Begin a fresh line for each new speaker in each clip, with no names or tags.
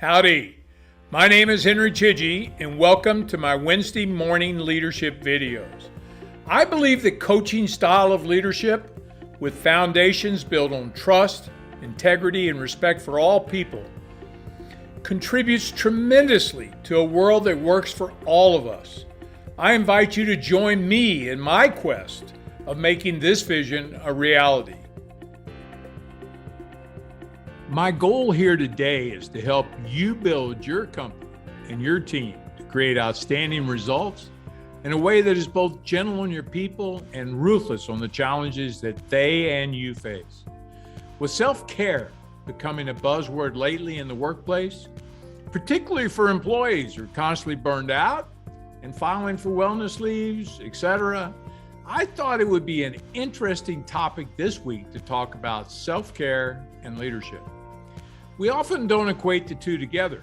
Howdy, my name is Henry Chidgey and welcome to my Wednesday morning leadership videos. I believe the coaching style of leadership with foundations built on trust, integrity, and respect for all people contributes tremendously to a world that works for all of us. I invite you to join me in my quest of making this vision a reality. My goal here today is to help you build your company and your team to create outstanding results in a way that is both gentle on your people and ruthless on the challenges that they and you face. With self-care becoming a buzzword lately in the workplace, particularly for employees who are constantly burned out and filing for wellness leaves, etc., I thought it would be an interesting topic this week to talk about self-care and leadership. We often don't equate the two together,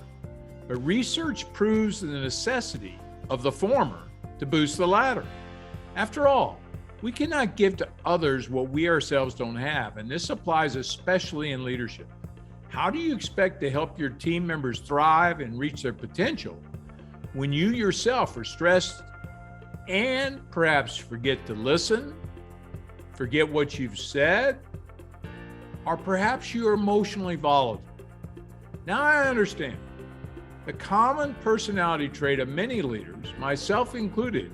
but research proves the necessity of the former to boost the latter. After all, we cannot give to others what we ourselves don't have, and this applies especially in leadership. How do you expect to help your team members thrive and reach their potential when you yourself are stressed and perhaps forget to listen, forget what you've said, or perhaps you are emotionally volatile? Now I understand. The common personality trait of many leaders, myself included,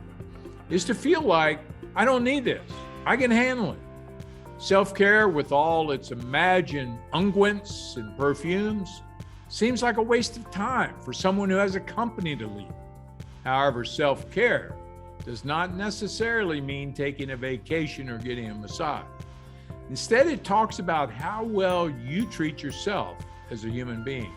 is to feel like, I don't need this, I can handle it. Self-care with all its imagined unguents and perfumes seems like a waste of time for someone who has a company to lead. However, self-care does not necessarily mean taking a vacation or getting a massage. Instead, it talks about how well you treat yourself as a human being.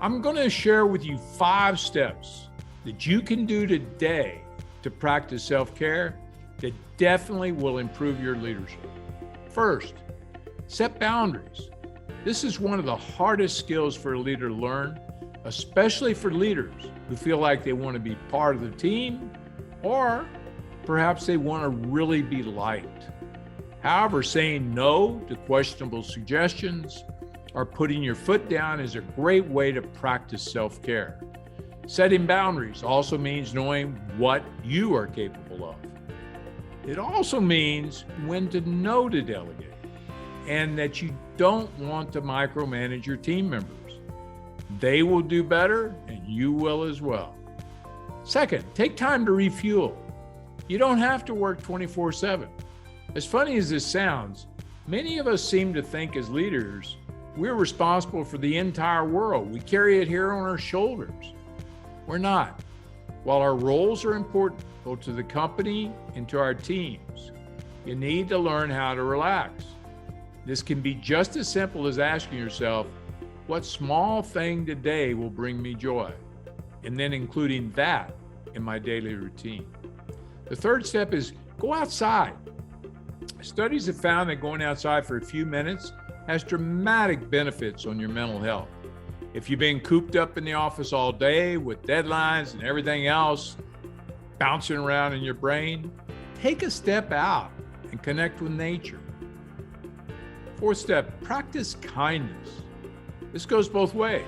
I'm going to share with you 5 steps that you can do today to practice self-care that definitely will improve your leadership. First, set boundaries. This is one of the hardest skills for a leader to learn, especially for leaders who feel like they want to be part of the team, or perhaps they want to really be liked. However, saying no to questionable suggestions or putting your foot down is a great way to practice self-care. Setting boundaries also means knowing what you are capable of. It also means when to know to delegate and that you don't want to micromanage your team members. They will do better and you will as well. Second, take time to refuel. You don't have to work 24/7. As funny as this sounds, many of us seem to think as leaders, we're responsible for the entire world. We carry it here on our shoulders. We're not. While our roles are important, both to the company and to our teams, you need to learn how to relax. This can be just as simple as asking yourself, what small thing today will bring me joy? And then including that in my daily routine. The third step is go outside. Studies have found that going outside for a few minutes has dramatic benefits on your mental health. If you've been cooped up in the office all day with deadlines and everything else bouncing around in your brain, take a step out and connect with nature. Fourth step, practice kindness. This goes both ways.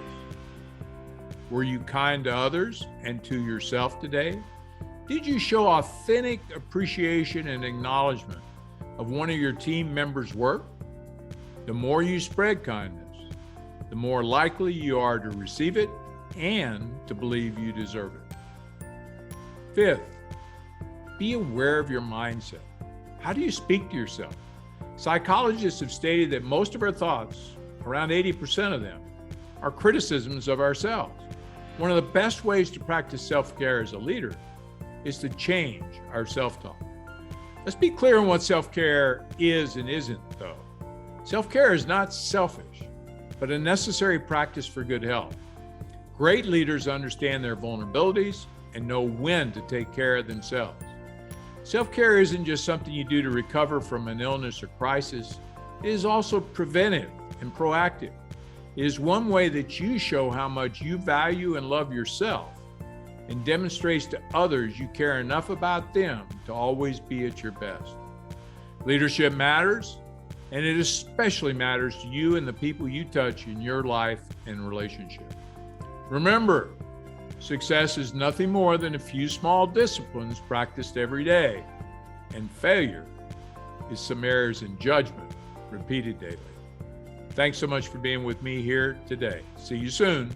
Were you kind to others and to yourself today? Did you show authentic appreciation and acknowledgement of one of your team members' work? The more you spread kindness, the more likely you are to receive it and to believe you deserve it. Fifth, be aware of your mindset. How do you speak to yourself? Psychologists have stated that most of our thoughts, around 80% of them, are criticisms of ourselves. One of the best ways to practice self-care as a leader is to change our self-talk. Let's be clear on what self-care is and isn't, though. Self-care is not selfish, but a necessary practice for good health. Great leaders understand their vulnerabilities and know when to take care of themselves. Self-care isn't just something you do to recover from an illness or crisis. It is also preventive and proactive. It is one way that you show how much you value and love yourself and demonstrates to others you care enough about them to always be at your best. Leadership matters, And it especially matters to you and the people you touch in your life and relationship. Remember, success is nothing more than a few small disciplines practiced every day, and failure is some errors in judgment repeated daily. Thanks so much for being with me here today. See you soon.